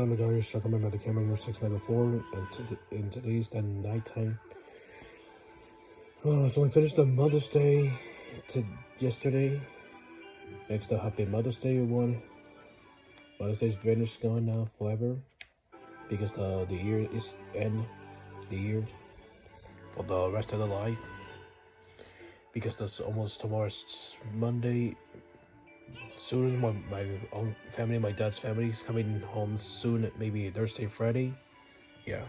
I'm going to recommend by the camera here 6 night before, and in today's then nighttime. Oh, so we finished the Mother's Day yesterday. Next up, happy Mother's Day, everyone. Mother's Day's finished, gone now forever, because the year is end, the year for the rest of the life. Because that's almost tomorrow's Monday. Soon, my own family, my dad's family is coming home soon. Maybe Thursday, Friday. Yeah.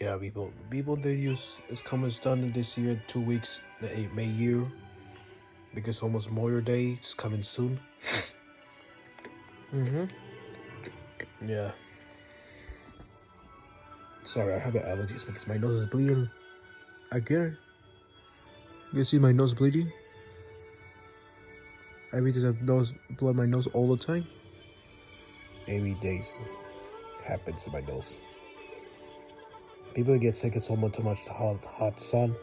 Yeah, people they use is coming done this year 2 weeks the May year, because almost Memorial Day is coming soon. Yeah. Sorry, I have allergies because my nose is bleeding. Again. You see my nose bleeding? I mean, just have nose blood my nose all the time. Every day happens in my nose. People get sick of so much too much hot sun.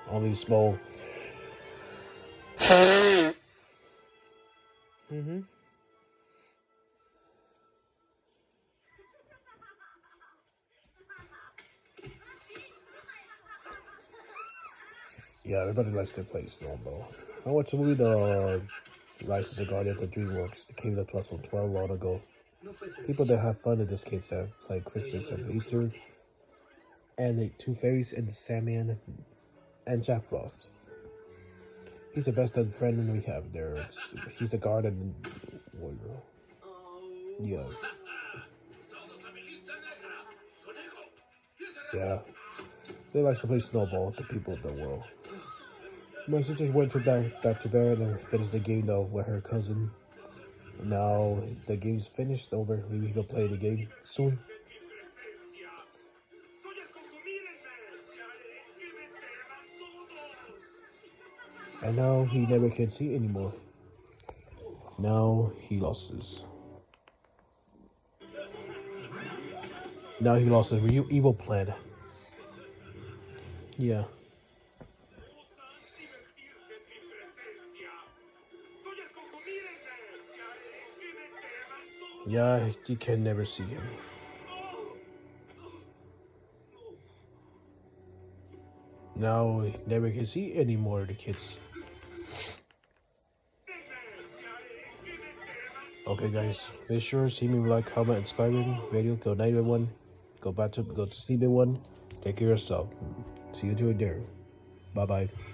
Only small. Yeah, everybody likes their place, though. I watched the movie The Rise of the Guardian of the DreamWorks. It came out to us on 12 long ago. People that have fun with these kids that play Christmas and Easter, and the Two Fairies and Sandman and Jack Frost. He's the best friend we have there. He's a garden warrior. Yeah. Yeah. They like to play snowball with the people of the world. My sister went back to bed and finished the game though with her cousin. Now the game's finished over. Maybe we can play the game soon. And now he never can see anymore. Now he lost his. Now he lost his evil plan. Yeah. Yeah, you can never see him. Now he never can see anymore the kids. Okay guys, make sure to see me like, comment, and subscribe video. Go night everyone. Go to sleep everyone. Take care of yourself. See you till there. Bye bye.